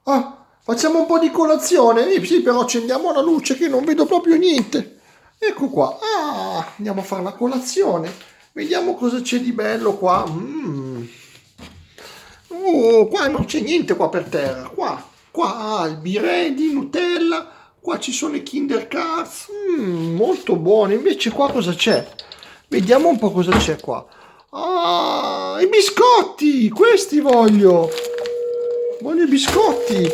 Ah, facciamo un po' di colazione? Sì, però accendiamo la luce che non vedo proprio niente. Ecco qua. Ah, andiamo a fare la colazione. Vediamo cosa c'è di bello qua. Qua non c'è niente qua per terra. Qua albiredi, Nutella. Qua ci sono i Kinder Cards. Molto buoni. Invece qua cosa c'è? Vediamo un po' cosa c'è qua. Ah, i biscotti! Questi voglio! Voglio i biscotti!